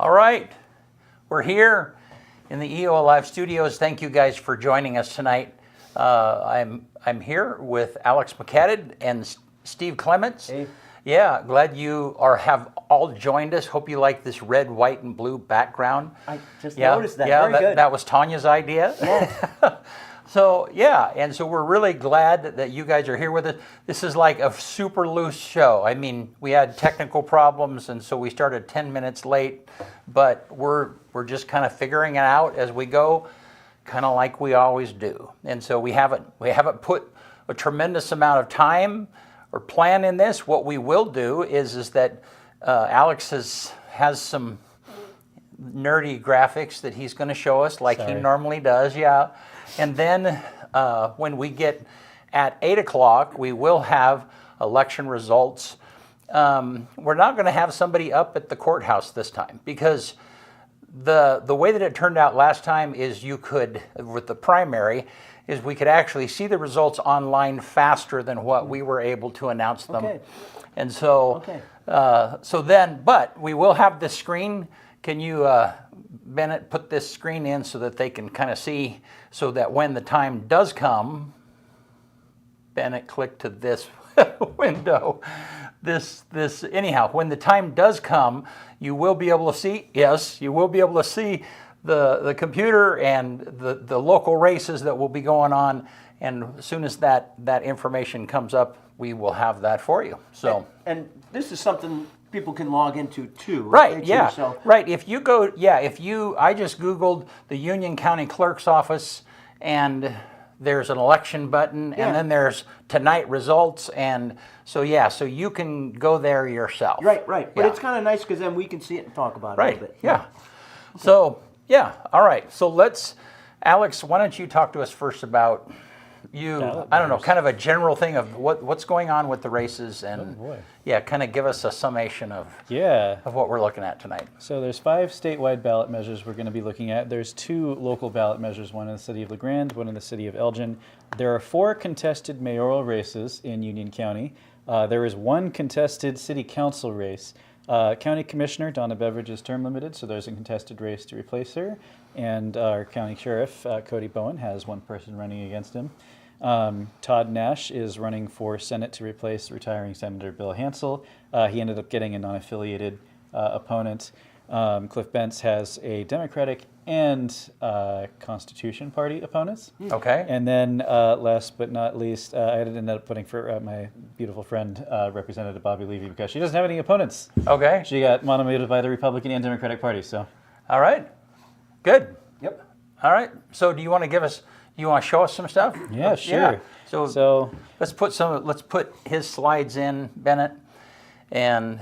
All right, we're here in the EOA Live studios. Thank you guys for joining us tonight. I'm here with Alex McCadden and Steve Clements. Hey. Yeah, glad you have all joined us. Hope you like this red, white, and blue background. I just noticed that. Yeah, Very good. That was Tanya's idea. Yeah. So we're really glad that you guys are here with us. This is like a super loose show. I mean, we had technical problems, and so we started 10 minutes late, but we're just kind of figuring it out as we go, kind of like we always do. And so we haven't put a tremendous amount of time or plan in this. What we will do is that Alex has some nerdy graphics that he's going to show us like he normally does. Yeah. And then when we get at 8 o'clock, we will have election results. We're not going to have somebody up at the courthouse this time because the way that it turned out last time is you could, with the primary, is we could actually see the results online faster than what we were able to announce them. Okay. And so, but we will have this screen. Can you, Bennett, put this screen in so that they can kind of see, so that when the time does come, Bennett, click to this window. Anyhow, when the time does come, you will be able to see, yes, you will be able to see the computer and the local races that will be going on. And as soon as that information comes up, we will have that for you. So, and this is something people can log into too. Right, yeah. So. Right. If you go, I just Googled the Union County Clerk's office, and there's an election button, and then there's tonight results, and so you can go there yourself. Right. But it's kind of nice because then we can see it and talk about it a little bit. Yeah. Okay. So, all right. So Alex, why don't you talk to us first about I don't know, kind of a general thing of what's going on with the races, and kind of give us a summation of what we're looking at tonight. So there's 5 statewide ballot measures we're going to be looking at. There's 2 local ballot measures, one in the city of LeGrand, one in the city of Elgin. There are 4 contested mayoral races in Union County. There is 1 contested city council race. County Commissioner Donna Beveridge is term limited, so there's a contested race to replace her. And our County Sheriff, Cody Bowen, has 1 person running against him. Todd Nash is running for Senate to replace retiring Senator Bill Hansel. He ended up getting a non-affiliated opponent. Cliff Bentz has a Democratic and Constitution Party opponents. Okay. And then last but not least, I ended up putting for my beautiful friend, Representative Bobby Levy, because she doesn't have any opponents. Okay. She got nominated by the Republican and Democratic Party. So. All right. Good. Yep. All right. So do you want to show us some stuff? Yeah, sure. Yeah. So let's put his slides in, Bennett, and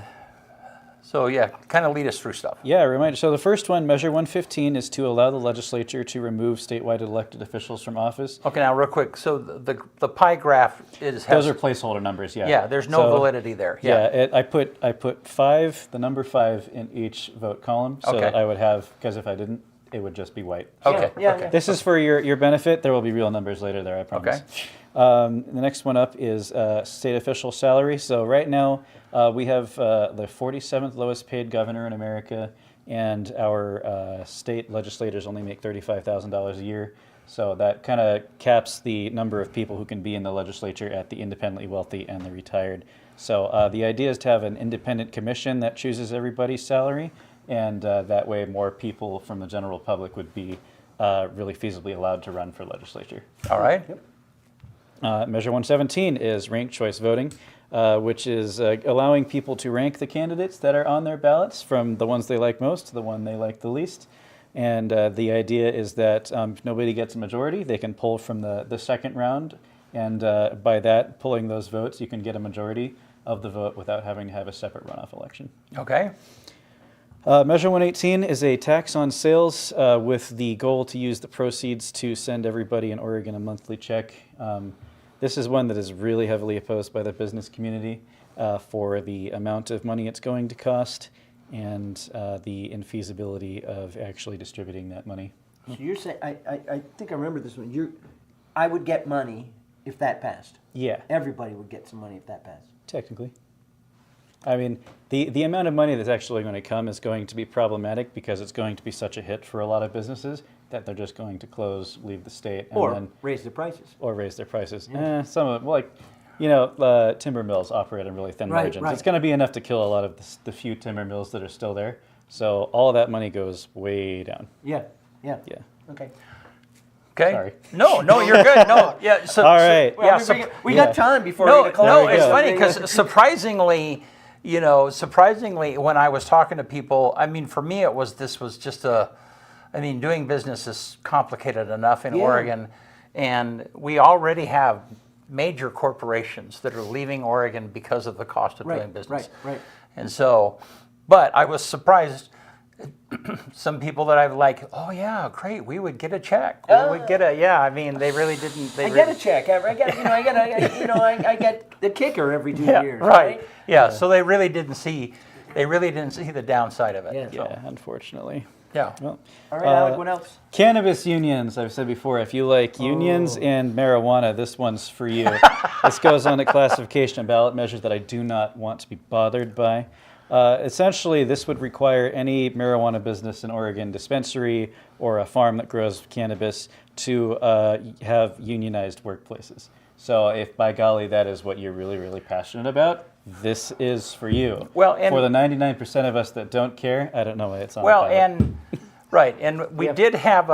so kind of lead us through stuff. Yeah, reminder. So the first one, Measure 115, is to allow the legislature to remove statewide elected officials from office. Okay, now real quick. So the pie graph those are placeholder numbers. Yeah. Yeah, there's no validity there. Yeah. I put 5, the number 5 in each vote column, so that I would have, because if I didn't, it would just be white. Okay. Yeah. This is for your benefit. There will be real numbers later there, I promise. Okay. The next one up is state official salary. So right now we have the 47th lowest paid governor in America, and our state legislators only make $35,000 a year. So that kind of caps the number of people who can be in the legislature at the independently wealthy and the retired. So the idea is to have an independent commission that chooses everybody's salary. And that way more people from the general public would be really feasibly allowed to run for legislature. All right. Yep. Measure 117 is ranked choice voting, which is allowing people to rank the candidates that are on their ballots from the ones they like most to the one they like the least. And the idea is that if nobody gets a majority, they can pull from the second round. And by that, pulling those votes, you can get a majority of the vote without having to have a separate runoff election. Okay. Measure 118 is a tax on sales with the goal to use the proceeds to send everybody in Oregon a monthly check. This is one that is really heavily opposed by the business community for the amount of money it's going to cost and the infeasibility of actually distributing that money. So you're saying, I think I remember this one. I would get money if that passed. Yeah. Everybody would get some money if that passed. Technically. I mean, the amount of money that's actually going to come is going to be problematic because it's going to be such a hit for a lot of businesses that they're just going to close, leave the state, and Or then raise the prices. or raise their prices. Some of them, timber mills operate on really thin Right, margins. right. It's going to be enough to kill a lot of the few timber mills that are still there. So all of that money goes way down. Yeah, yeah. Yeah. Okay. Okay. Sorry. No, you're good. No, yeah. So, All right. Well, yeah. we yeah. got time before No, 8 o'clock. no, we it's go. funny because surprisingly, when I was talking to people, I mean, for me, this was just doing business is complicated enough in Yeah. Oregon, and we already have major corporations that are leaving Oregon because of the cost of doing business. Right. And so, but I was surprised. Some people that I've oh yeah, great, we would get a check. We would get I mean, they really didn't. I get a check. I get the kicker every 2 years. Right. Yeah. So they really didn't see the downside of it. Yeah. So, Yeah, unfortunately. yeah. Well, All right, Alec, what else? cannabis unions. I've said before, if you like unions and marijuana, this one's for you. This goes on a classification of ballot measures that I do not want to be bothered by. Essentially, this would require any marijuana business in Oregon, dispensary or a farm that grows cannabis, to have unionized workplaces. So if, by golly, that is what you're really, really passionate about, this is for you. Well, and for the 99% of us that don't care, I don't know why it's on Well, the ballot. and right, and we did have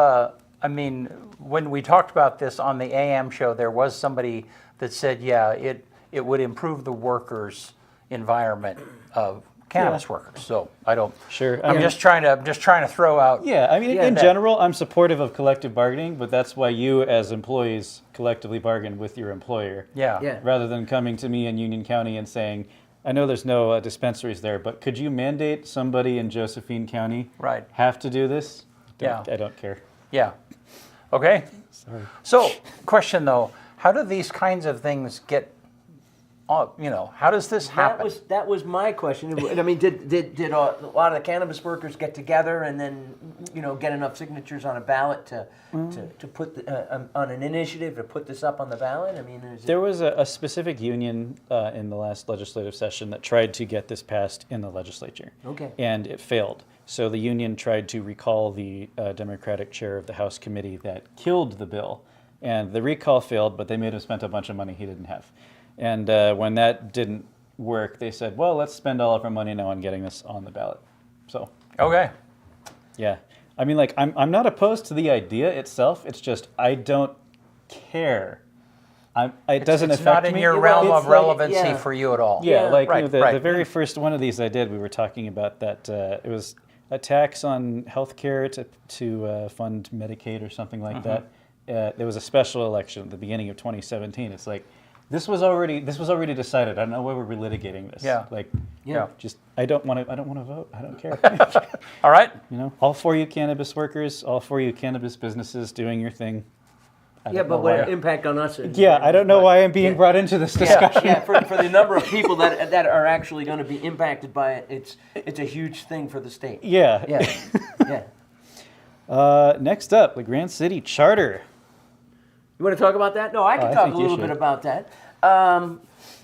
when we talked about this on the AM show, there was somebody that said, yeah, it would improve the workers' environment of cannabis workers. So I don't. Sure. I'm just trying to throw out. Yeah, I mean, in that- general, I'm supportive of collective bargaining, but that's why you, as employees, collectively bargain with your employer. Yeah. Yeah. Rather than coming to me in Union County and saying, I know there's no dispensaries there, but could you mandate somebody in Josephine County Right. have to do this? Yeah. I don't care. Yeah. Okay. Sorry. So, question though, how do these kinds of things get? How does this happen? That was my question. I mean, did a lot of the cannabis workers get together and then get enough signatures on a ballot to put on an initiative to put this up on the ballot? I mean, There was a specific union in the last legislative session that tried to get this passed in the legislature. Okay. And it failed. So the union tried to recall the Democratic chair of the House committee that killed the bill. And the recall failed, but they made him spend a bunch of money he didn't have. And when that didn't work, they said, well, let's spend all of our money now on getting this on the ballot. So, Okay. yeah. I mean, I'm not opposed to the idea itself. It's just I don't care. It doesn't It's affect not in me. your realm it's of like- relevancy yeah. for you at all. Yeah, like Right, the right. very first one of these I did, we were talking about that it was a tax on healthcare to fund Medicaid or something like that. There was a special election at the beginning of 2017. It's like this was already decided. I don't know why we're relitigating this. Yeah. Like, Yeah. just I don't want to vote. I don't care. All right. All for you cannabis workers, all for you cannabis businesses doing your thing. I yeah, don't know but what why. impact on us? Is, Yeah, I don't know why I'm being Yeah. brought into this discussion. Yeah, for the number of people that are actually going to be impacted by it, it's a huge thing for the state. Yeah. Yeah, yeah. Next up, the Grand City Charter. You want to talk about that? No, I can I talk think a you little should. bit about that.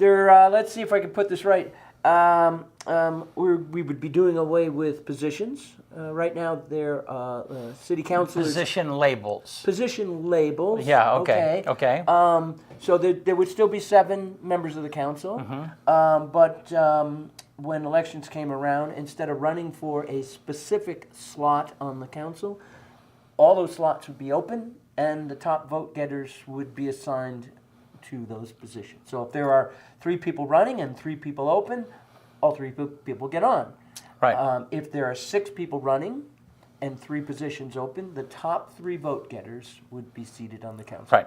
Let's see if I can put this right. We would be doing away with positions. Right now, they're city councilors. Position labels. Position labels. Yeah. Okay. Okay. So there would still be 7 members of the council, but when elections came around, instead of running for a specific slot on the council, all those slots would be open, and the top vote getters would be assigned to those positions. So if there are 3 people running and 3 people open, all 3 people get on. Right. If there are 6 people running and 3 positions open, the top 3 vote getters would be seated on the council. Right.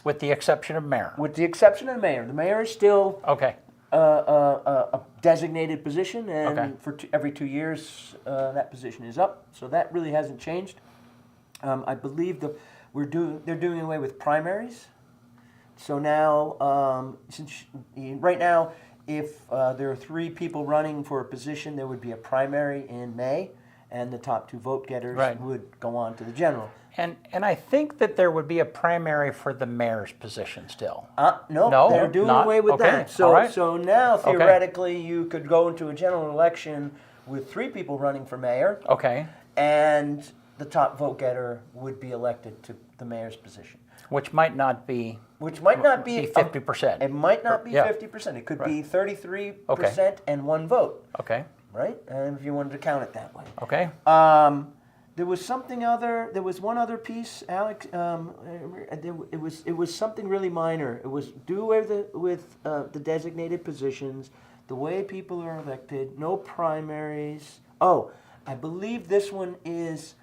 With the exception of mayor. With the exception of the mayor. The mayor is still Okay. a designated position, and Okay. for every 2 years, that position is up. So that really hasn't changed. I believe they're doing away with primaries. So now, right now, if there are 3 people running for a position, there would be a primary in May, and the top 2 vote getters Right. would go on to the general. And I think that there would be a primary for the mayor's position still. No, No, they're doing not? away with Okay, that. So, all right. so now theoretically, you could go into a general election with 3 people running for mayor, Okay. and the top vote getter would be elected to the mayor's position, Which might not be which might not be 50%. It might not be Yeah. 50%. It could be 33% Okay. and 1 vote, Okay. right? And if you wanted to count it that way. Okay. There was something other. There was one other piece, Alex. It was something really minor. It was do away with the designated positions, the way people are elected, no primaries. Oh, I believe this one is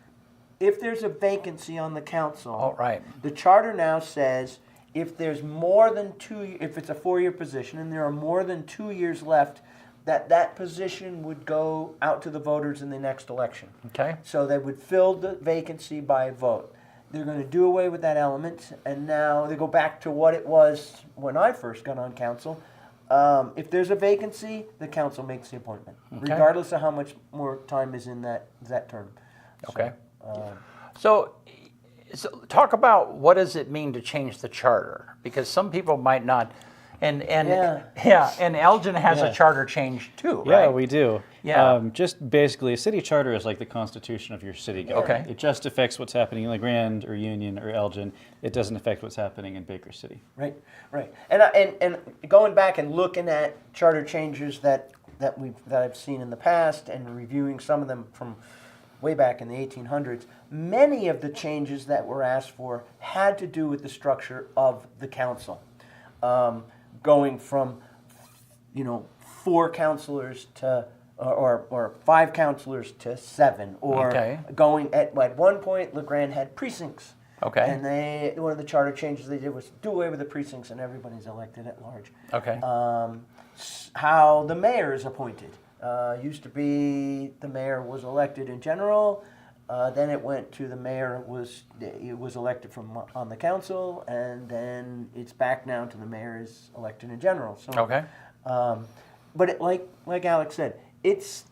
if there's a vacancy on the council. All right. The charter now says if there's more than 2, if it's a 4-year position and there are more than 2 years left, that position would go out to the voters in the next election. Okay. So they would fill the vacancy by vote. They're going to do away with that element, and now they go back to what it was when I first got on council. If there's a vacancy, the council makes the appointment, Okay. regardless of how much more time is in that term. Okay. So talk about what does it mean to change the charter? Because some people might not, and and Elgin has Yeah. a charter change too, Yeah, right? we do. Yeah. Just basically, a city charter is like the constitution of your city government. Okay. It just affects what's happening in LeGrand or Union or Elgin. It doesn't affect what's happening in Baker City. Right, right. And going back and looking at charter changes that I've seen in the past and reviewing some of them from way back in the 1800s, many of the changes that were asked for had to do with the structure of the council. Going from, 4 councilors to or 5 councilors to 7, or Okay. going at one point LeGrand had precincts. Okay. And one of the charter changes they did was do away with the precincts and everybody's elected at large. Okay. How the mayor is appointed. Used to be the mayor was elected in general. Then it went to the mayor was elected from on the council, and then it's back now to the mayor is elected in general. So, Okay. But like Alex said, it's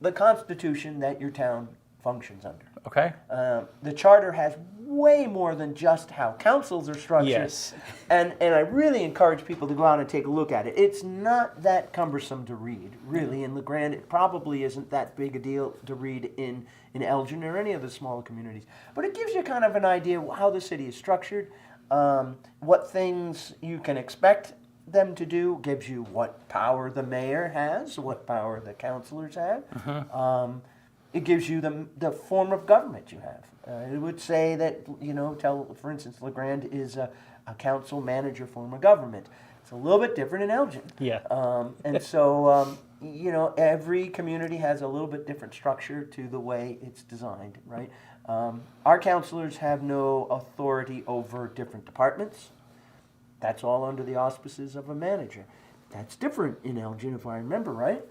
the Constitution that your town functions under. Okay. The charter has way more than just how councils are structured. Yes. And I really encourage people to go out and take a look at it. It's not that cumbersome to read, really. In LeGrand, it probably isn't that big a deal to read in Elgin or any of the smaller communities. But it gives you kind of an idea of how the city is structured, what things you can expect them to do, gives you what power the mayor has, what power the councilors have. It gives you the form of government you have. It would say that, for instance, LeGrand is a council manager form of government. It's a little bit different in Elgin. Yeah. And so, every community has a little bit different structure to the way it's designed, right? Our councilors have no authority over different departments. That's all under the auspices of a manager. That's different in Elgin, if I remember right.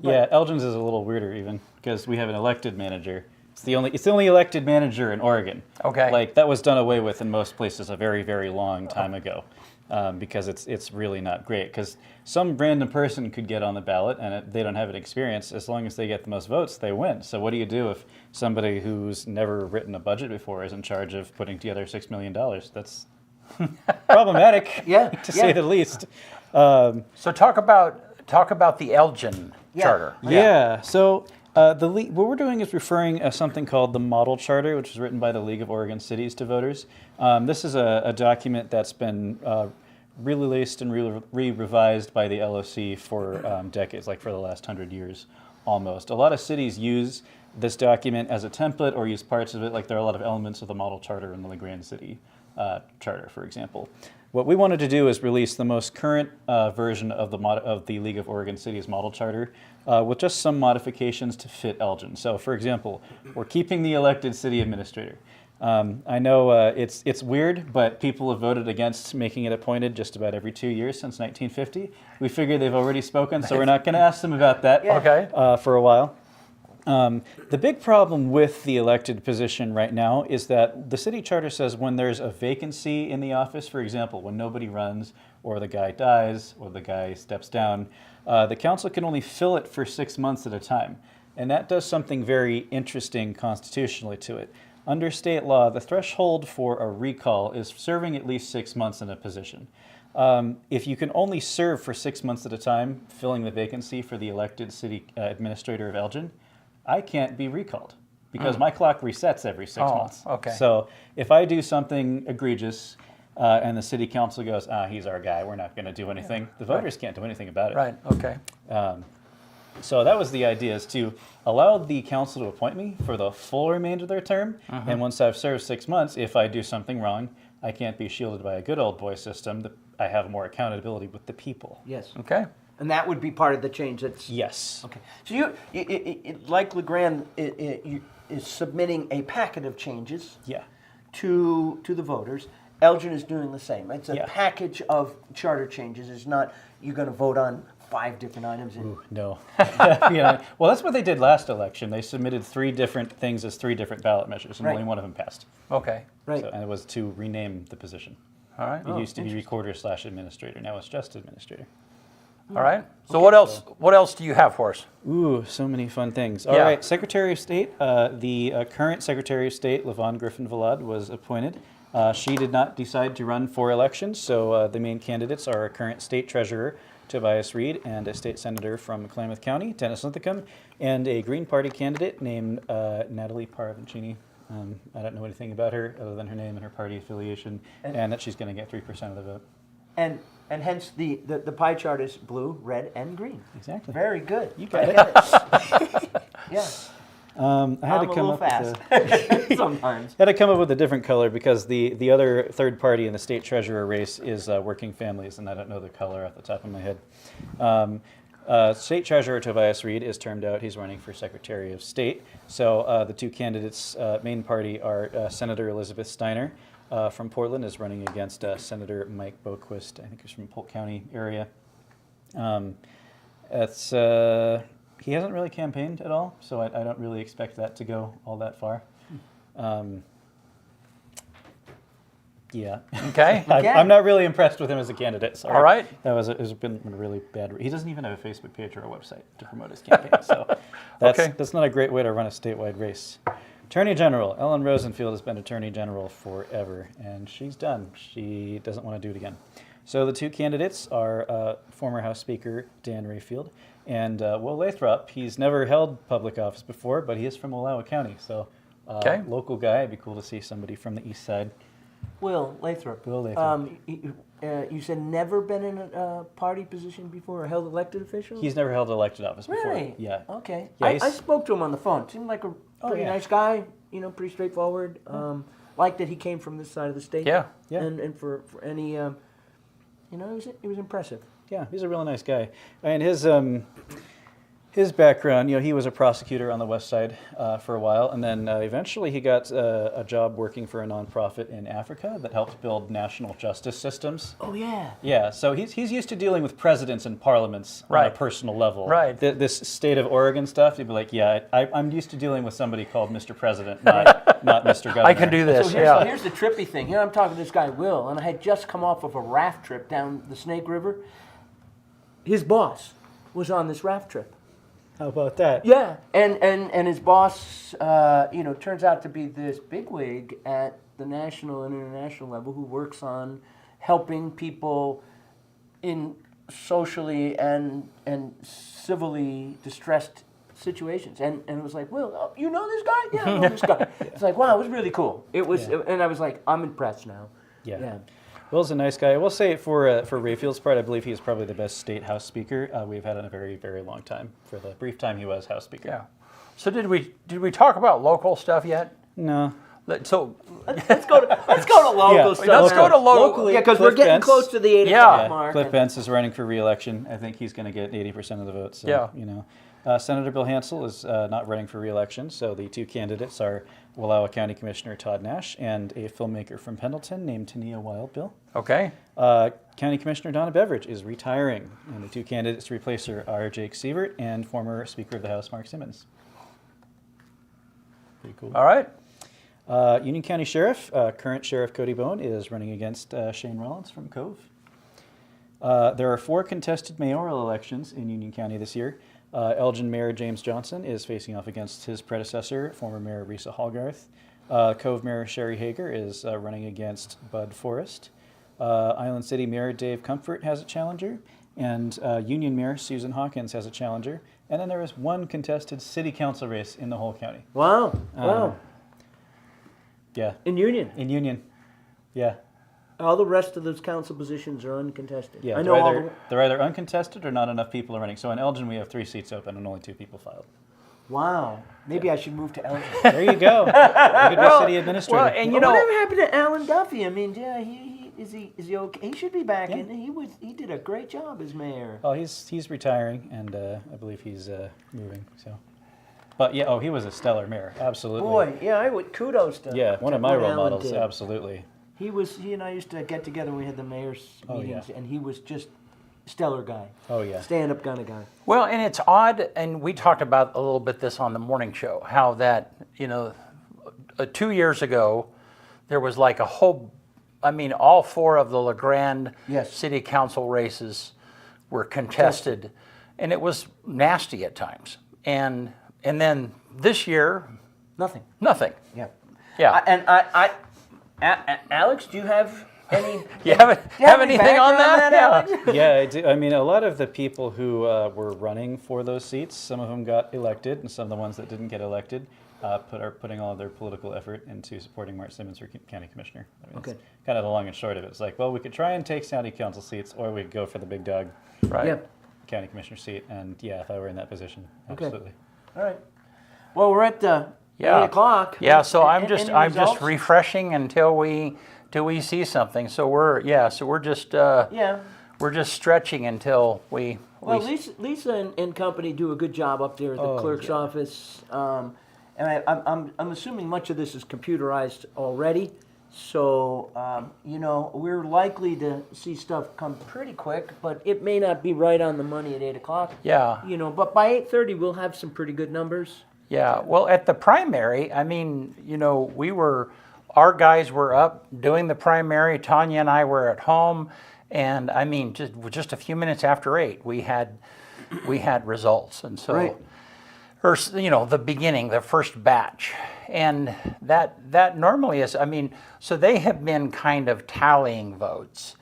Yeah, Elgin's is a little weirder even because we have an elected manager. It's the only elected manager in Oregon. Okay. Like that was done away with in most places a very, very long time ago, because it's really not great. Because some random person could get on the ballot and they don't have an experience. As long as they get the most votes, they win. So what do you do if somebody who's never written a budget before is in charge of putting together $6 million? That's problematic, to say the least. So talk about the Elgin charter. Yeah. So what we're doing is referring something called the Model Charter, which was written by the League of Oregon Cities to voters. This is a document that's been re-released and re-revised by the LOC for decades, like for the last 100 years almost. A lot of cities use this document as a template or use parts of it, like there are a lot of elements of the Model Charter in the LeGrand City Charter, for example. What we wanted to do is release the most current version of the League of Oregon Cities Model Charter with just some modifications to fit Elgin. So, for example, we're keeping the elected city administrator. I know it's weird, but people have voted against making it appointed just about every 2 years since 1950. We figure they've already spoken, so we're not going to ask them about that for a while. The big problem with the elected position right now is that the city charter says when there's a vacancy in the office, for example, when nobody runs or the guy dies or the guy steps down, the council can only fill it for 6 months at a time. And that does something very interesting constitutionally to it. Under state law, the threshold for a recall is serving at least 6 months in a position. If you can only serve for 6 months at a time, filling the vacancy for the elected city administrator of Elgin, I can't be recalled because my clock resets every 6 months. Okay. So if I do something egregious and the city council goes, he's our guy, we're not going to do anything, the voters can't do anything about it. Right, okay. So that was the idea, is to allow the council to appoint me for the full remainder of their term. And once I've served 6 months, if I do something wrong, I can't be shielded by a good old boy system. I have more accountability with the people. Yes. Okay. And that would be part of the change. That's Yes. okay. So like LeGrand is submitting a packet of changes. Yeah. To the voters. Elgin is doing the same. It's a Yeah. package of charter changes. It's not you're going to vote on 5 different items. Ooh, no. Well, that's what they did last election. They submitted 3 different things as 3 different ballot measures, and Right. only one of them passed. Okay. Right. And it was to rename the position. All right. It used to be recorder/administrator. Now it's just administrator. All right. So what else? What else do you have for us? Ooh, so many fun things. All Yeah. right, Secretary of State. The current Secretary of State, Lavon Griffin-Valade, was appointed. She did not decide to run for election, so the main candidates are our current State Treasurer, Tobias Reed, and a State Senator from Klamath County, Dennis Linthicum, and a Green Party candidate named Natalie Paravancini. I don't know anything about her other than her name and her party affiliation, and that she's going to get 3% of the vote. And hence the pie chart is blue, red, and green. Exactly. Very good. You got I it. get it. Yeah. I had I'm to come a little up fast with sometimes. had to come up with a different color because the other third party in the state treasurer race is Working Families, and I don't know the color off the top of my head. State Treasurer Tobias Reed is termed out. He's running for Secretary of State. So the 2 candidates, main party, are Senator Elizabeth Steiner from Portland is running against Senator Mike Boquist. I think he's from Polk County area. He hasn't really campaigned at all, so I don't really expect that to go all that far. Yeah. Okay. I'm not really impressed with him as a candidate. Sorry. All right. It's been a really bad. He doesn't even have a Facebook page or a website to promote his campaign, so that's not a great way to run a statewide race. Attorney General Ellen Rosenfield has been Attorney General forever, and she's done. She doesn't want to do it again. So the 2 candidates are former House Speaker Dan Rayfield and Will Lathrop. He's never held public office before, but he is from Wallowa County, so local guy. It'd be cool to see somebody from the east side. Will Lathrop. You said never been in a party position before or held elected official? He's never held elected office before. Really? Yeah. Okay. Yeah, I spoke to him on the phone. Seemed like a pretty nice guy. Pretty straightforward. Liked that he came from this side of the state. Yeah. Yeah. And for any, it was impressive. Yeah, he's a really nice guy. And his background, he was a prosecutor on the west side for a while, and then eventually he got a job working for a nonprofit in Africa that helped build national justice systems. Oh, yeah. Yeah, so he's used to dealing with presidents and parliaments on a Right. personal level. Right. This state of Oregon stuff, you'd be like, yeah, I'm used to dealing with somebody called Mr. President, not Mr. Governor. I can do this. So here's the trippy thing. Here I'm talking to this guy, Will, and I had just come off of a raft trip down the Snake River. His boss was on this raft trip. How about that? Yeah, and his boss, turns out to be this bigwig at the national and international level who works on helping people in socially and civilly distressed situations. And it was like, Will, you know this guy? Yeah, I know this guy. It's like, wow, it was really cool. It was, and I was like, I'm impressed now. Yeah. Will's a nice guy. I will say for Rayfield's part, I believe he is probably the best state House Speaker we've had in a very, very long time. For the brief time he was House Speaker. Yeah. So did we talk about local stuff yet? No. So Let's go to local stuff. let's go to locally. Yeah, because we're Cliff getting Bentz. close to the 8 Yeah. o'clock mark. Cliff Bentz is running for re-election. I think he's going to get 80% of the votes. So, Yeah. Senator Bill Hansel is not running for re-election. So the 2 candidates are Wallowa County Commissioner Todd Nash and a filmmaker from Pendleton named Tania Wildbill. okay. County Commissioner Donna Beveridge is retiring, and the 2 candidates to replace her are Jake Sievert and former Speaker of the House Mark Simmons. Pretty cool. All right. Union County Sheriff, current Sheriff Cody Bone is running against Shane Rollins from Cove. There are 4 contested mayoral elections in Union County this year. Elgin Mayor James Johnson is facing off against his predecessor, former Mayor Risa Hallgarth. Cove Mayor Sherry Hager is running against Bud Forrest. Island City Mayor Dave Comfort has a challenger, and Union Mayor Susan Hawkins has a challenger. And then there is 1 contested city council race in the whole county. Wow. Wow. Yeah, In Union. in Union. Yeah, All the rest of those council positions are uncontested. yeah. I know all They're either uncontested or not enough people are running. So in Elgin, we have 3 seats open and only 2 people filed. Wow. Maybe I should move to Elgin. There you go. You could be city administrator. Well, and Whatever happened to Alan Duffy? I mean, yeah, is he okay? He should be back in. He did a great job as mayor. Well, he's retiring, and I believe he's moving. So, but yeah, he was a stellar mayor, absolutely. Boy, yeah, I would kudos to Yeah, one of to my what role Alan models, did. absolutely. He and I used to get together when we had the mayor's Oh, meetings, yeah. and he was just stellar guy. Oh yeah. Stand-up kind of guy. Well, and it's odd, and we talked about a little bit this on the morning show, how that, 2 years ago, there was like a whole, all 4 of the LeGrand Yes. city council races were contested, and it was nasty at times. And then this year, Nothing. nothing. Yeah. Yeah. Alex, do you have any? You have any anything on background that? Alex? Yeah, I do. I mean, a lot of the people who were running for those seats, some of them got elected, and some of the ones that didn't get elected are putting all of their political effort into supporting Mark Simmons for county commissioner. Okay. It's kind of the long and short of it. It's like, well, we could try and take county council seats, or we could go for the big dog Right. Yeah. county commissioner seat. And yeah, if I were in that position, Okay. absolutely. All right. Well, we're at 8 o'clock. Yeah, so Any I'm just results? refreshing until we see something. So we're just Yeah. we're just stretching until we Well, Lisa and company do a good job up there at the Oh, clerk's yeah. office, and I'm assuming much of this is computerized already. So we're likely to see stuff come pretty quick, but it may not be right on the money at 8 o'clock. yeah. But by 8:30 we'll have some pretty good numbers. Yeah, well, at the primary, our guys were up doing the primary. Tanya and I were at home, and just a few minutes after 8, we had results, and so, Right. or the beginning, the first batch, and that normally is. So they have been kind of tallying votes.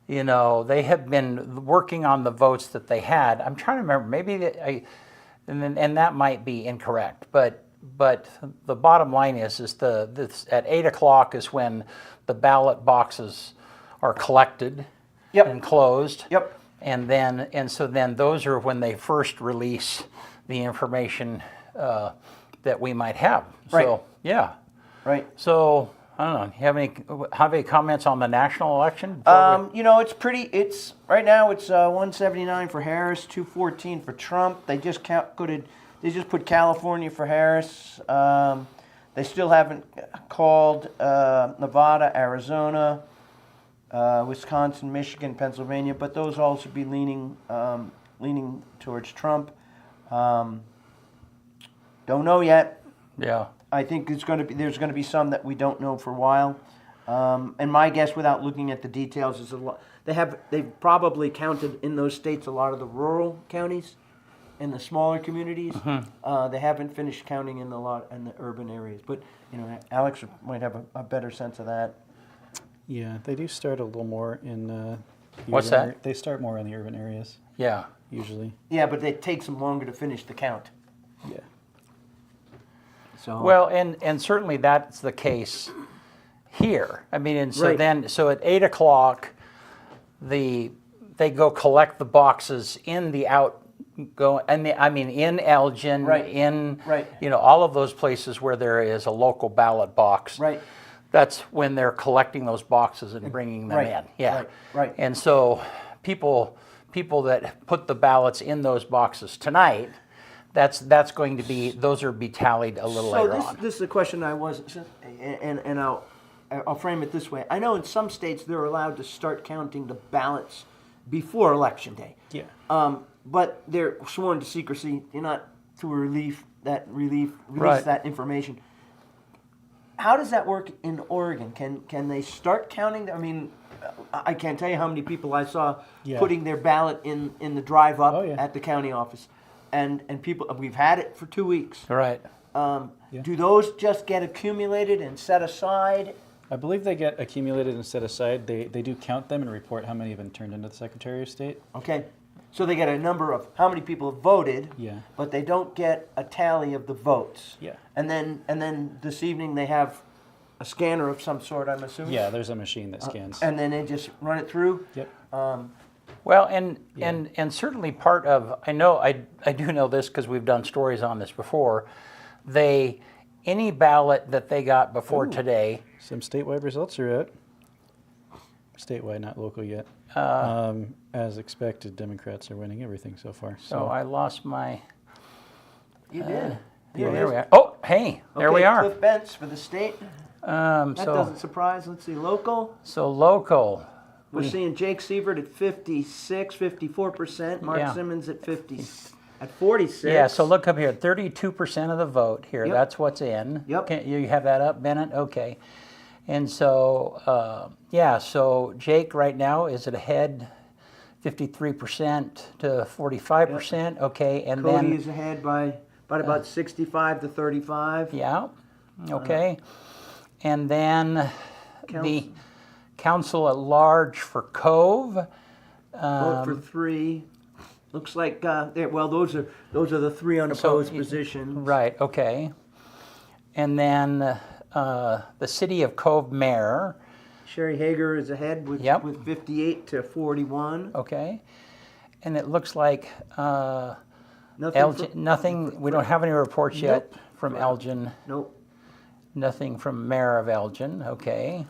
They have been working on the votes that they had. I'm trying to remember. Maybe and that might be incorrect, but the bottom line is this at 8 o'clock is when the ballot boxes are collected Yep. and closed. Yep. And so then those are when they first release the information that we might have. Right. So yeah. Right. So I don't know. You have any comments on the national election? It's right now. It's 179 for Harris, 214 for Trump. They just put California for Harris. They still haven't called Nevada, Arizona, Wisconsin, Michigan, Pennsylvania, but those all should be leaning towards Trump. Don't know yet. Yeah. I think there's going to be some that we don't know for a while, and my guess, without looking at the details, is a lot. They've probably counted in those states a lot of the rural counties, and the smaller communities. They haven't finished counting in the urban areas, but Alex might have a better sense of that. Yeah, they do start a little more in. What's that? They start more in the urban areas Yeah. usually. Yeah, but it takes them longer to finish the count. Yeah. So Well, and certainly that's the case here. Right. So at 8 o'clock, they go collect the boxes in the in Elgin, Right. in Right. all of those places where there is a local ballot box. Right. That's when they're collecting those boxes and bringing them Right. in. Yeah. Right. And so people that put the ballots in those boxes tonight, that's going to be, those are be tallied a little later on. This is a question I wasn't, and I'll frame it this way. I know in some states they're allowed to start counting the ballots before Election Day. Yeah. But they're sworn to secrecy. They're not to release Right. that information. Could we, in our frame it this way, I know in some states they're allowed to start counting the ballots before Election Day, but they're sworn to secrecy. They're not to release that information. But how does that work in Oregon? Can they start counting? I mean, I can't tell you how many people I saw Yeah. putting their ballot in the drive up Oh, yeah. at the county office, and people, we've had it for 2 weeks. Right. Yeah. Do those just get accumulated and set aside? I believe they get accumulated and set aside. They do count them and report how many have been turned into the Secretary of State. Okay, so they get a number of how many people have voted, Yeah. but they don't get a tally of the votes. Yeah. And then this evening they have a scanner of some sort, I'm assuming. Yeah, there's a machine that scans. And then they just run it through. Yep. Well, and certainly part of, I do know this because we've done stories on this before. Any ballot that they got before today, Some statewide results are out. Statewide, not local yet. As expected, Democrats are winning everything so far. so I lost my, You did. yeah, there we are. Oh, hey, there we are. Cliff Bentz for the state. That doesn't surprise. Let's see, local. So local, We're seeing Jake Sievert at 56, 54%. Mark Yeah. Simmons at 46. yeah, so look up here, 32% of the vote here, Yep. that's what's in. Yep. You have that up, Bennett? Okay. And so, so Jake right now is ahead 53% to 45%, okay, and Cody then, is ahead by about 65 to 35. yeah, okay. And then the council at large for Cove, Vote for 3. Looks like those are the 3 unopposed positions. right, okay. And then the city of Cove mayor, Sherry Hager is ahead with Yep. with 58 to 41. okay. And it looks like Nothing. Elgin, nothing, we don't have any reports yet Nope. from Elgin, Nope. nothing from mayor of Elgin, okay,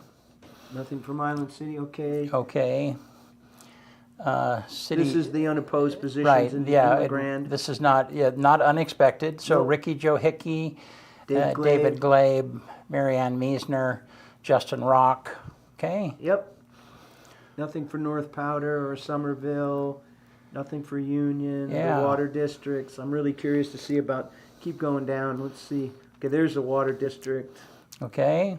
Nothing from Island City. Okay. okay. City. This is the unopposed positions Right, in yeah, the Grand. this is not unexpected. So Nope. Ricky Joe Hickey, Dave David Glabe, Marianne Meisner, Justin Rock, okay? Yep. Nothing for North Powder or Somerville. Nothing for Union, Yeah. the water districts. I'm really curious to see about. Keep going down. Let's see. Okay, there's the water district. Okay.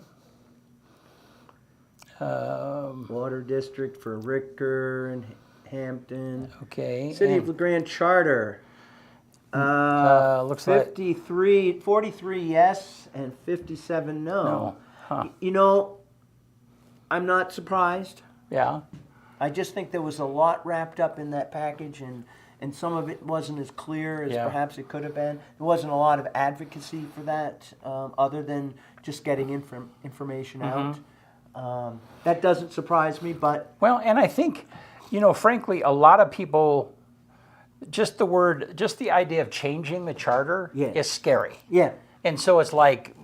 Water district for Ricker and Hampton. Okay. City and, of LeGrand Charter. looks like 43 yes and 57 no. no. Huh. You know, I'm not surprised. Yeah. I just think there was a lot wrapped up in that package, and some of it wasn't as clear as Yeah. perhaps it could have been. There wasn't a lot of advocacy for that, other than just getting information out. That doesn't surprise me, but Well, and I think, frankly, a lot of people, just the idea of changing the charter Yeah. is scary. yeah, And so it's like,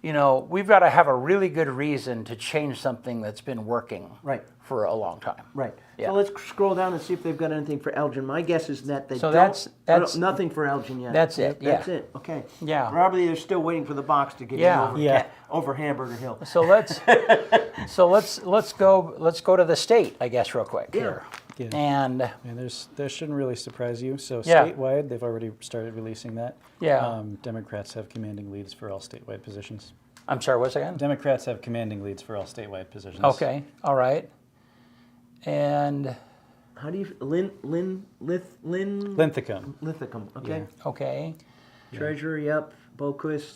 we've got to have a really good reason to change something that's been working right, for a long time. right. Yeah. So let's scroll down and see if they've got anything for Elgin. My guess is that they So don't. that's- nothing for Elgin yet. That's it, That's yeah. it. Okay. Yeah. Probably they're still waiting for the box to get Yeah. in over, Yeah. over Hamburger Hill. So let's go to the state, I guess, real quick here. Yeah. And And that shouldn't really surprise you. So Yeah. statewide, they've already started releasing that. Yeah. Democrats have commanding leads for all statewide positions. I'm sorry, what's that again? Democrats have commanding leads for all statewide positions. Okay, all right. And How do you Linthicum. Lithicum? Okay. okay, Treasurer, yep. Boquist.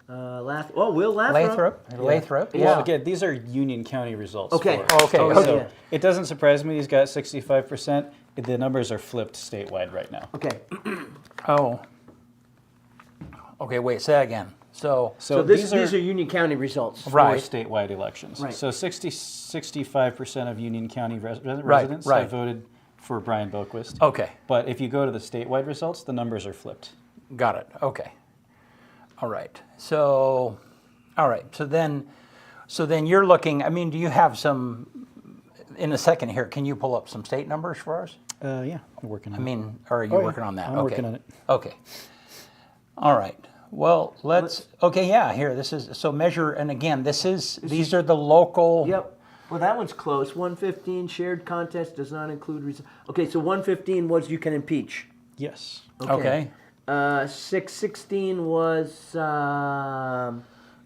Will Lathrop. Lathrop. Well, Yeah. again, these are Union County results. Okay. for- Okay, So okay. it doesn't surprise me he's got 65%. The numbers are flipped statewide right now. Okay. Oh. Okay, wait. Say that again. So So these are Union County results. for Right. statewide elections. Right. So 65% of Union County residents right. have voted for Brian Boquist. okay, But if you go to the statewide results, the numbers are flipped. got it. Okay. All right. So, all right. So then you're looking. I mean, do you have some? In a second here, can you pull up some state numbers for us? Yeah, I'm working on I it. mean, or are you Oh, yeah. working on that? I'm okay. working on it. Okay. All right. Well, okay, yeah, here, this is, so measure, and again, these are the local. Yep. Well, that one's close. 115 shared contest does not include Okay, so 115 was you can impeach. Yes. Okay. 616 was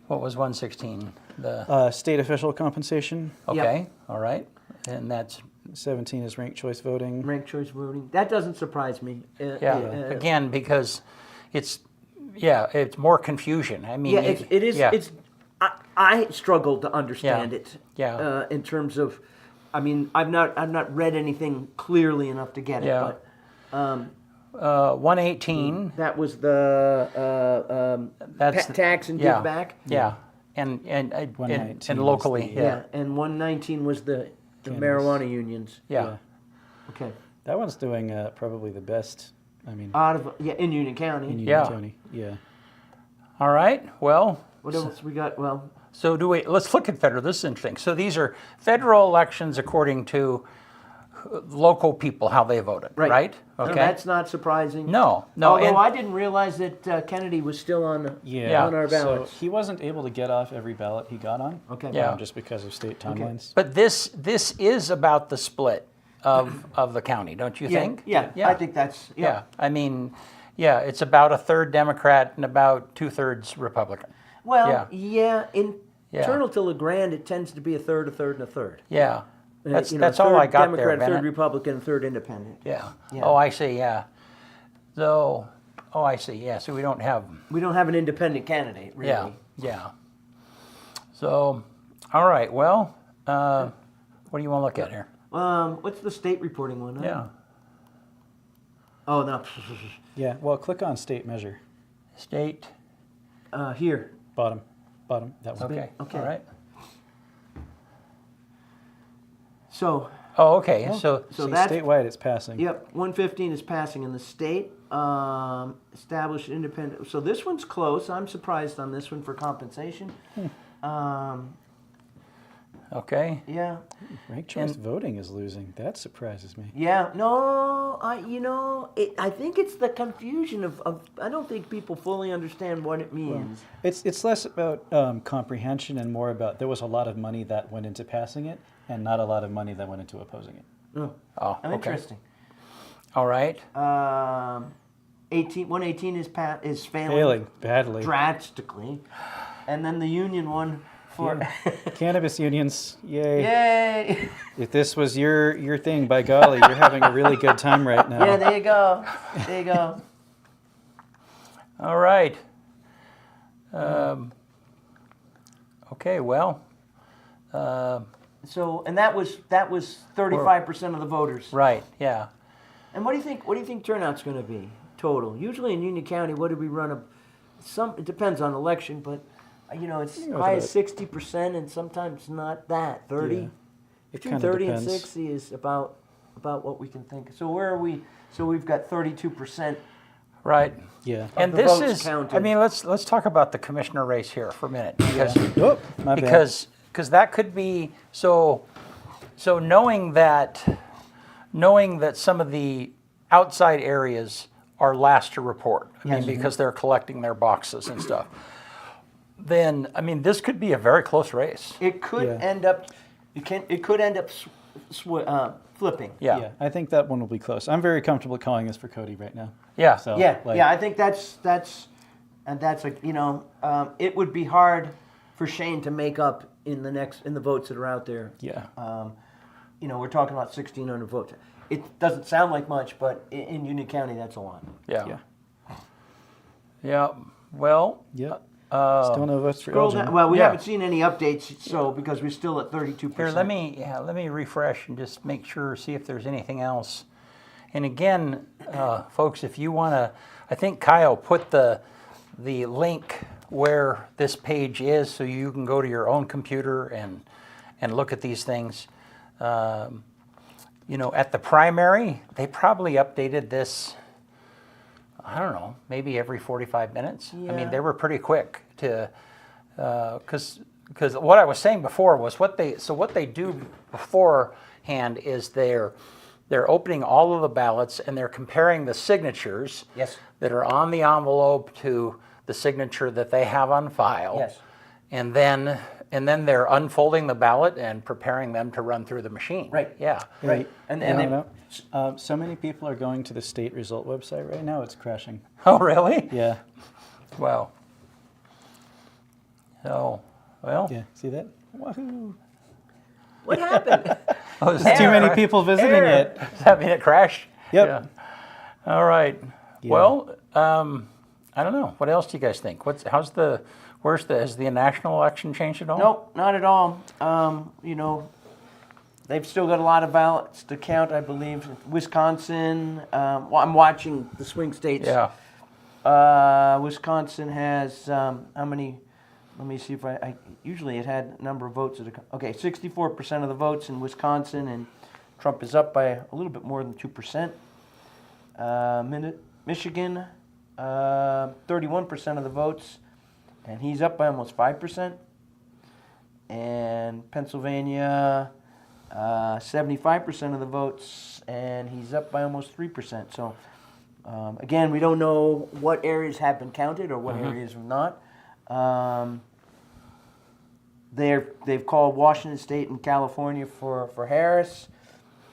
What was 116? The State official compensation. okay, all right, and that's 17 is ranked choice voting. Ranked choice voting. That doesn't surprise me. yeah. Again, because it's more confusion. I mean, Yeah, it is. Yeah, It's. I struggle to understand Yeah. it. Yeah. In terms of, I mean, I've not read anything clearly enough to get it. Yeah. But 118. that was the That's tax and yeah, give back. Yeah, and 119 locally, was Yeah. And 119 was the Cannabis. marijuana unions. yeah. Okay. That one's doing probably the best. I mean, Out of in Union County. in Union Yeah. County. Yeah. All right. Well, What else we got? Well, so let's look at federal. This is interesting. So these are federal elections according to local people how they voted, right? No, Okay. that's not surprising. No. Although and- I didn't realize that Kennedy was still on Yeah. on our So ballots. he wasn't able to get off every ballot he got on. Okay. Yeah. Just because of state timelines. But this is about the split of the county, don't you Yeah, think? yeah, I think that's Yeah. I mean, yeah, it's about a third Democrat and about 2/3 Republican. Well, Yeah. internal to LeGrand, it tends to be a third, and a third. Yeah. That's You know, that's all third I got Democrat, there, third Bennett. Republican, third independent. Yeah. Yeah. Oh, I see. Yeah. So, oh, I see. Yeah. So we don't have. We don't have an independent candidate, really. Yeah. Yeah. So, all right. Well, what do you want to look at here? What's the state reporting one? Yeah. Oh no. Yeah. Well, click on state measure. State. Here. Bottom. That one. Okay. Okay. All right. So, Oh, okay. So, so See, that's statewide, it's passing. yep. 115 is passing in the state. Established independent. So this one's close. I'm surprised on this one for compensation. okay. Yeah. Ranked choice voting is losing. That surprises me. Yeah, no, I think it's the confusion of I don't think people fully understand what it means. It's less about comprehension and more about there was a lot of money that went into passing it and not a lot of money that went into opposing it. Oh, Oh, okay. interesting. All right. 118 is Failing badly. drastically, and then the union one for Cannabis unions, yay. yay. If this was your thing, by golly, you're having a really good time right now. Yeah, there you go. There you go. All right. Okay. Well. So, and that was 35% of the voters. Right. Yeah. And what do you think? What do you think turnout's going to be total? Usually in Union County, what did we run? It depends on election, but it's You know, high about- as 60%, and sometimes not that. 30, Yeah. It between kinda 30 and depends. 60 is about what we can think. So where are we? So we've got 32%. Right. Yeah. And the this votes is. I counted. mean, let's talk about the commissioner race here for a minute because Oh, my bad. because that could be so knowing that some of the outside areas are last to report. I mean, because they're collecting their boxes and stuff. Then I mean, this could be a very close race. It could Yeah. end up. It could end up flipping. Yeah. Yeah, I think that one will be close. I'm very comfortable calling this for Cody right now. Yeah. So, Yeah, like, yeah. I think that's like it would be hard for Shane to make up in the votes that are out there. Yeah. We're talking about 1,600 votes. It doesn't sound like much, but in Union County, that's a lot. Yeah. Yeah. Yeah. Well. Yep. Still no votes for Scroll Elgin. down. Well, we Yeah. haven't seen any updates, so because we're still at 32%. Here, let me refresh and just make sure, see if there's anything else. And again, folks, if you want to, I think Kyle put the link where this page is, so you can go to your own computer and look at these things. At the primary, they probably updated this. I don't know, maybe every 45 minutes. I mean, Yeah. they were pretty quick to, because what I was saying before was what they do beforehand is they're opening all of the ballots and they're comparing the signatures Yes. that are on the envelope to the signature that they have on file. Yes. And then they're unfolding the ballot and preparing them to run through the machine. Right. Yeah. Right. And No, they, no. So many people are going to the state result website right now, it's crashing. Oh, really? Yeah. Wow. So, well, Yeah, see that? Wahoo! What happened? oh, is Too many it people visiting Error. it. having it crash? Yep. Yeah. All right. Yeah. Well, I don't know. What else do you guys think? Has the national election changed at all? Nope, not at all. You know, they've still got a lot of ballots to count, I believe. Wisconsin, well, I'm watching the swing states. Yeah. Wisconsin has how many? Let me see if I usually it had a number of votes. Okay, 64% of the votes in Wisconsin, and Trump is up by a little bit more than 2%. Michigan, 31% of the votes, and he's up by almost 5%. And Pennsylvania, 75% of the votes, and he's up by almost 3%. So, again, we don't know what areas have been counted or what areas have not. They've called Washington State and California for Harris.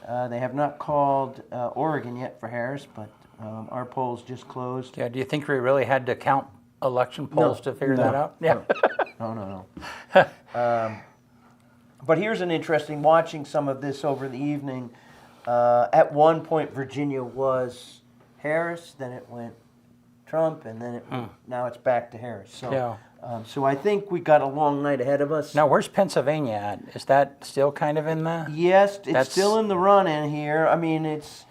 They have not called Oregon yet for Harris, but our polls just closed. Yeah. Do you think we really had to count election polls to figure that out? Yeah. No. But here's an interesting, watching some of this over the evening. At one point, Virginia was Harris, then it went Trump, and then now it's back to Harris. So, Yeah. So I think we got a long night ahead of us. Now, where's Pennsylvania at? Is that still kind of in the? Yes, it's That's- still in the run-in here. I mean, it's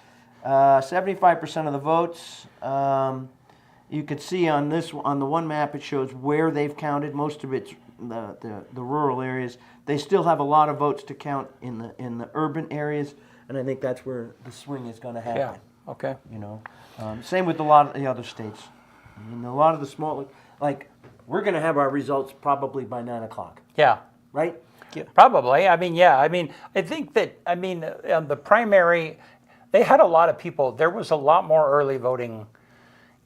75% of the votes. You could see on the one map, it shows where they've counted. Most of it's the rural areas. They still have a lot of votes to count in the urban areas, and I think that's where the swing is going to happen. Yeah. Okay. You know, same with a lot of the other states. I mean, a lot of the small, like we're going to have our results probably by 9 o'clock, Yeah. right? Probably. I mean, yeah. I mean, I think that. I mean, the primary, they had a lot of people. There was a lot more early voting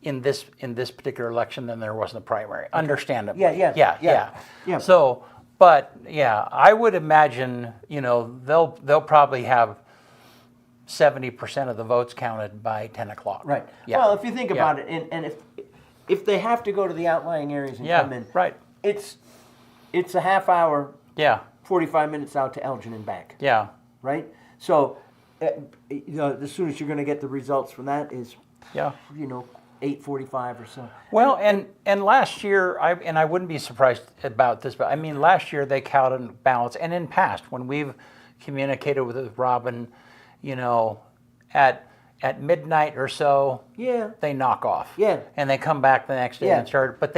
in this particular election than there was in the primary. Understandably. Yeah. So, but yeah, I would imagine, you know, they'll probably have 70% of the votes counted by 10 o'clock. Right. Yeah. Well, if you think about it, and if they have to go to the outlying areas and Yeah, come in, right. It's a half hour, Yeah. 45 minutes out to Elgin and back, Yeah. right? So, you know, as soon as you're going to get the results from that is, Yeah. you know, 8:45 or so. Well, and last year, I wouldn't be surprised about this, but I mean, last year they counted ballots, and in past, when we've communicated with Robin, you know, at midnight or so, Yeah. they knock off. Yeah. And they come back the next day Yeah. and start. But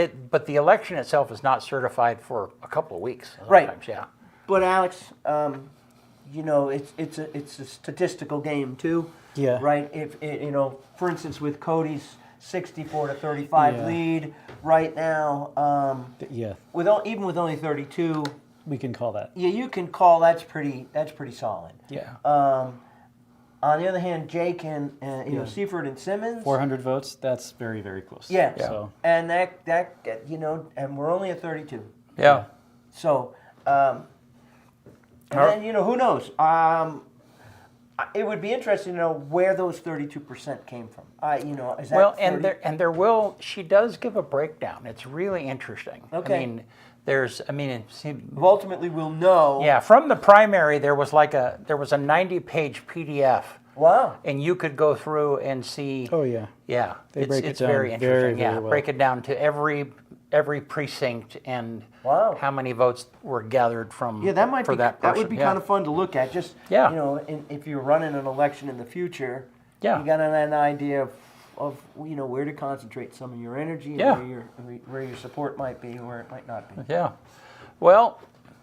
the election itself is not certified for a couple of weeks. Right. Sometimes, yeah. But Alex, you know, it's a statistical game too. Yeah. Right. If you know, for instance, with Cody's 64-35 Yeah. lead right now, Yeah, even with only 32, we can call that. yeah, you can call that's pretty solid. Yeah. On the other hand, Jake and you know, Seifert and Simmons. 400 votes, that's very, very close. Yeah. So, And that you know, and we're only at 32. Yeah. So, and then, you know, who knows? It would be interesting to know where those 32% came from. You know, is that Well, 30? she does give a breakdown. It's really interesting. Okay. I mean, Ultimately, we'll know. yeah, from the primary there was a 90-page PDF, Wow. and you could go through and see. oh yeah. Yeah, They break it it's down very interesting. very, yeah, very well. break it down to every precinct and Wow. how many votes were gathered from. Yeah, that might for be that that person. would be yeah. kind of fun to look at. Just Yeah. you know, if you're running an election in the future, Yeah. you got an idea of you know where to concentrate some of your energy and Yeah. where your support might be, where it might not be. Yeah. Well,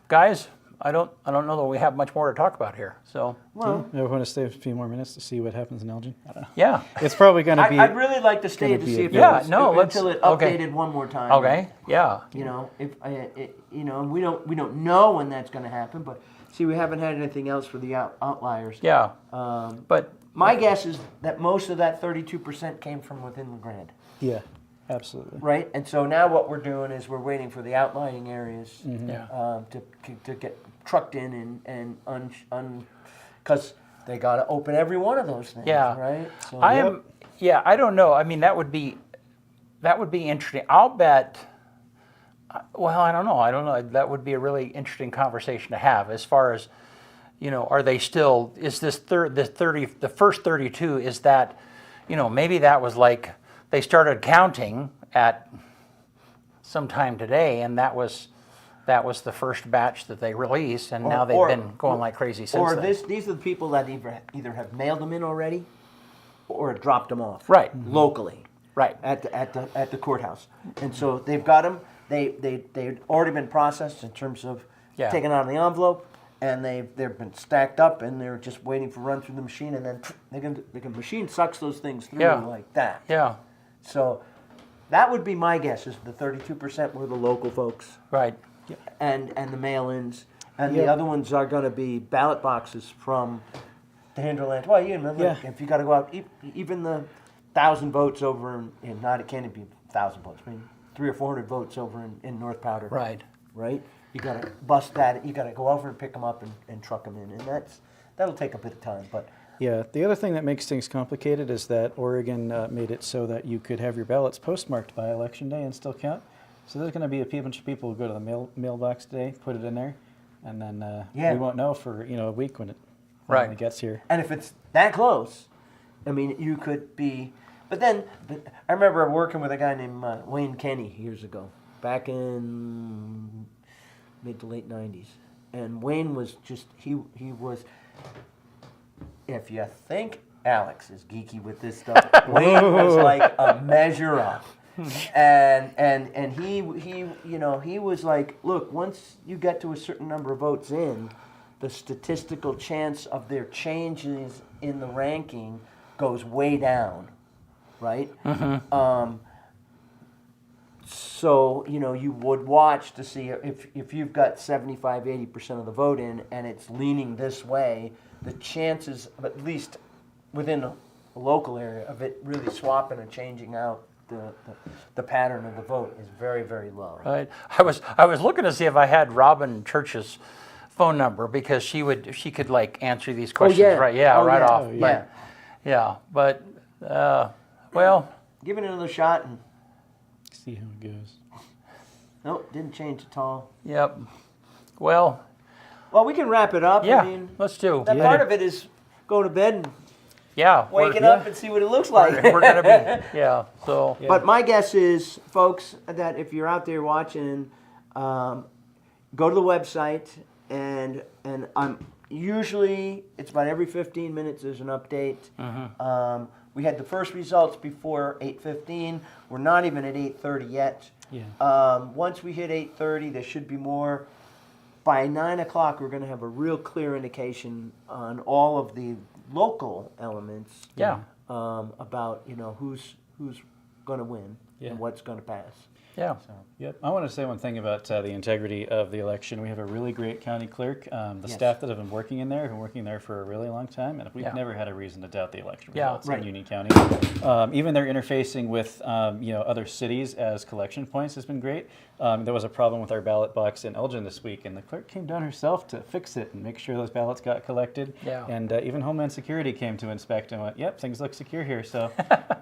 guys, I don't know that we have much more to talk about here. So Well, You want to stay a few more minutes to see what happens in Elgin? I don't know. yeah. It's probably going to be. I'd really like to stay gonna to be see a if good- it Yeah, was, no, let's- until it okay. updated one more time. Okay. Yeah. You know, you know, and we don't know when that's going to happen, but see, we haven't had anything else for the outliers. Yeah. But My guess is that most of that 32% came from within the Grand, Yeah, absolutely. right? And so now what we're doing is we're waiting for the outlying areas yeah. to get trucked in and because they got to open every one of those things, Yeah. right? So, I don't know. I mean, that would be interesting. I'll bet Well, I don't know. I don't know. That would be a really interesting conversation to have. As far as, are they still? Is this the first 32? Is that, maybe that was like they started counting at sometime today, and that was the first batch that they released, and now they've been going like crazy since then. These are the people that either have mailed them in already, or dropped them off. Right. Locally. Right. At the courthouse, and so they've got them. They've already been processed in terms of taken out of the envelope, and they've been stacked up, and they're just waiting for run through the machine, and then the machine sucks those things through like that. Yeah. So that would be my guess, is the 32% were the local folks, Right. and the mail-ins, and the other ones are going to be ballot boxes from the hinterland. Well, if you got to go out, even the 1,000 votes over in not it can't even be 1,000 votes. I mean, 300 or 400 votes over in North Powder. Right. Right. You got to bust that. You got to go over and pick them up and truck them in, and that'll take a bit of time. But Yeah, the other thing that makes things complicated is that Oregon made it so that you could have your ballots postmarked by Election Day and still count. So there's going to be a bunch of people who go to the mailbox today, put it in there, and then we won't know for a week when it finally gets here. And if it's that close, I mean, you could be. But I remember working with a guy named Wayne Kenny years ago, back in mid to late 90s. And Wayne was he was, if you think Alex is geeky with this stuff, Wayne was like a measure up. And he was like, look, once you get to a certain number of votes in, the statistical chance of their changes in the ranking goes way down, right? So, you would watch to see if you've got 75-80% of the vote in and it's leaning this way, the chances, at least within a local area, of it really swapping and changing out the pattern of the vote is very, very low. Right. I was looking to see if I had Robin Church's phone number, because she could like answer these questions right. Yeah, right off. Oh, But, but well, Give it another shot and See how it goes. nope, didn't change at all. yep. Well, Well, we can wrap it up. yeah. I mean, Let's do. that part of it is going to bed and Yeah. waking up and see what it looks like. We're gonna be. Yeah. So. But my guess is, folks, that if you're out there watching, go to the website, and I'm usually it's about every 15 minutes there's an update. We had the first results before 8:15. We're not even at 8:30 yet. Yeah. Once we hit 8:30, there should be more. By 9 o'clock, we're going to have a real clear indication on all of the local elements. Yeah. About who's going to win and what's going to pass. Yeah. Yep. I want to say one thing about the integrity of the election. We have a really great county clerk. The staff that have been working in there have been working there for a really long time, and we've never had a reason to doubt the election results in Union County. Even their interfacing with other cities as collection points has been great. There was a problem with our ballot box in Elgin this week, and the clerk came down herself to fix it and make sure those ballots got collected. Yeah. And even Homeland Security came to inspect and went, "Yep, things look secure here." So,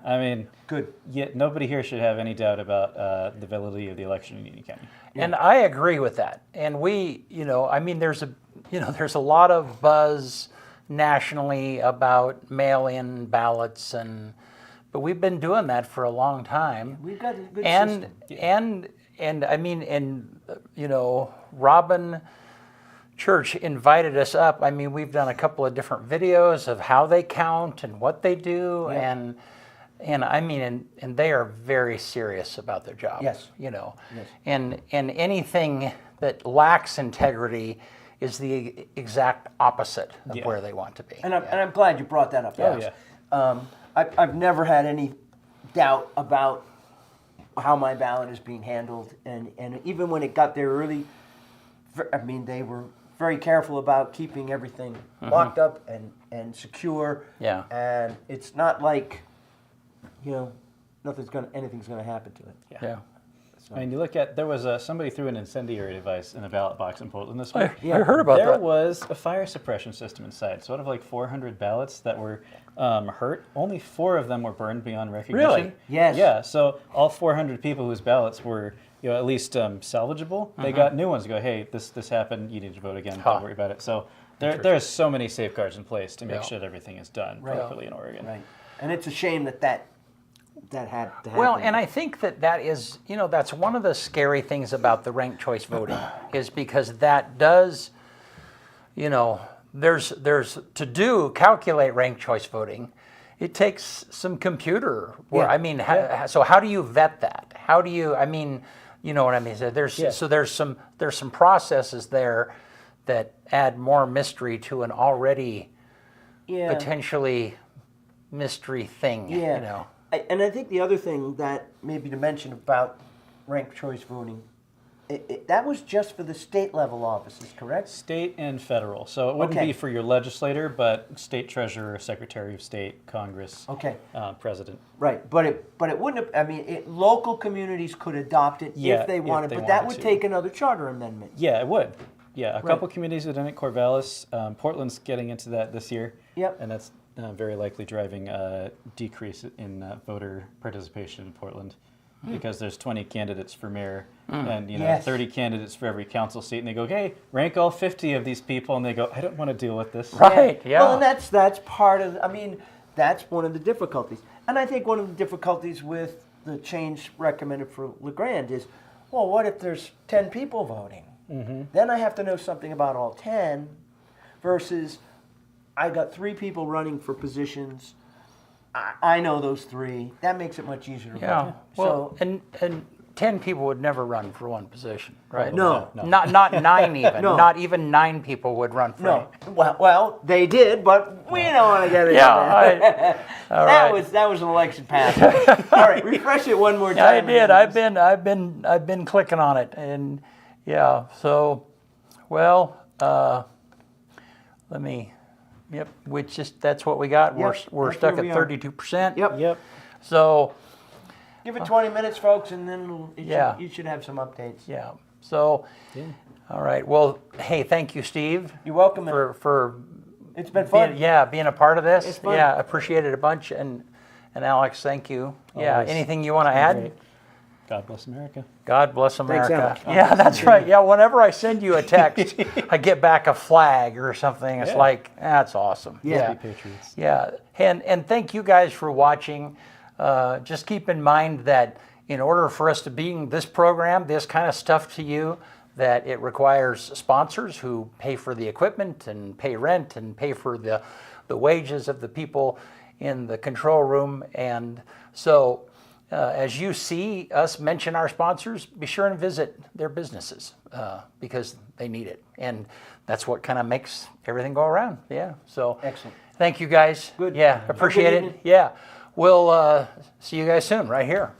I mean, Good. Yet nobody here should have any doubt about the validity of the election in Union County. And I agree with that. And we, I mean, there's a lot of buzz nationally about mail-in ballots, but we've been doing that for a long time. We've got a good And system. and I mean, Robin Church invited us up. I mean, we've done a couple of different videos of how they count and what they do, and I mean, and they are very serious about their job. Yes. Yes. Yes. And anything that lacks integrity is the exact opposite of where they want to be. And I'm glad you brought that up. Oh, Alex. I've never had any doubt about how my ballot is being handled, and even when it got there early, I mean, they were very careful about keeping everything locked up and secure. Yeah. And it's not like anything's gonna happen to it. Yeah. So. I mean, you look at, there was somebody threw an incendiary device in a ballot box in Portland this week. I heard about There that. was a fire suppression system inside. So out of like 400 ballots that were hurt, only 4 of them were burned beyond recognition. Really? Yes. Yeah, so all 400 people whose ballots were at least salvageable, they got new ones to go, hey, this happened, you need to vote again, don't worry about it. So there's so many safeguards in place to make sure that everything is done properly in Oregon. Right. And it's a shame that had to happen. Well, and I think that is, that's one of the scary things about the ranked choice voting is because that does, there's calculate ranked choice voting. It takes some computer work. Yeah. I mean, so how do you vet that? How do you, you know what I mean? So there's some processes there that add more mystery to an already potentially mystery thing. Yeah. And I think the other thing that maybe to mention about ranked choice voting, that was just for the state level offices, correct? State and federal. So it wouldn't be for your legislator, but state treasurer, secretary of state, Congress, president. Right, but it wouldn't have, local communities could adopt it if they wanted, but that would take another charter amendment. Yeah, it would. Yeah, a couple communities have done it. Corvallis, Portland's getting into that this year. Yep. And that's very likely driving a decrease in voter participation in Portland because there's 20 candidates for mayor and 30 candidates for every council seat, and they go, hey, rank all 50 of these people, and they go, I don't want to deal with this. Right, yeah. Well, and that's part of, that's one of the difficulties. And I think one of the difficulties with the change recommended for LeGrand is, well, what if there's 10 people voting? Then I have to know something about all 10 versus I got 3 people running for positions. I know those 3. That makes it much easier to vote. Well, and 10 people would never run for one position, right? No. Not 9 even. No. Not even 9 people would run for it. Well, they did, but we don't want to get into that. All right. That was an election pass. All right, refresh it one more Yeah, I time. did. I've been clicking on it, and so, well, let me. Yep, that's what we got. Yep, We're that's stuck stuck where at we are. 32%. Yep. So, Give it 20 minutes, folks, and then Yeah. you should have some updates. yeah. So, all right. Well, hey, thank you, Steve, You're welcome. for It's been fun. being a part of this. It's fun. Yeah, appreciate it a bunch. And Alex, thank you. Yeah. Always. Anything you want to add? Great. God bless America. God bless America. Alex. Yeah, that's right. Yeah, whenever I send you a text, I get back a flag or something. It's like, that's awesome. Yeah. Be patriots. Yeah, and thank you guys for watching. Just keep in mind that in order for us to bring this program, this kind of stuff to you, that it requires sponsors who pay for the equipment and pay rent and pay for the wages of the people in the control room. And so as you see us mention our sponsors, be sure and visit their businesses because they need it. And that's what kind of makes everything go around. Yeah. So Excellent. Thank you guys. Good. Yeah, Have a good appreciate it. evening. Yeah. We'll see you guys soon right here.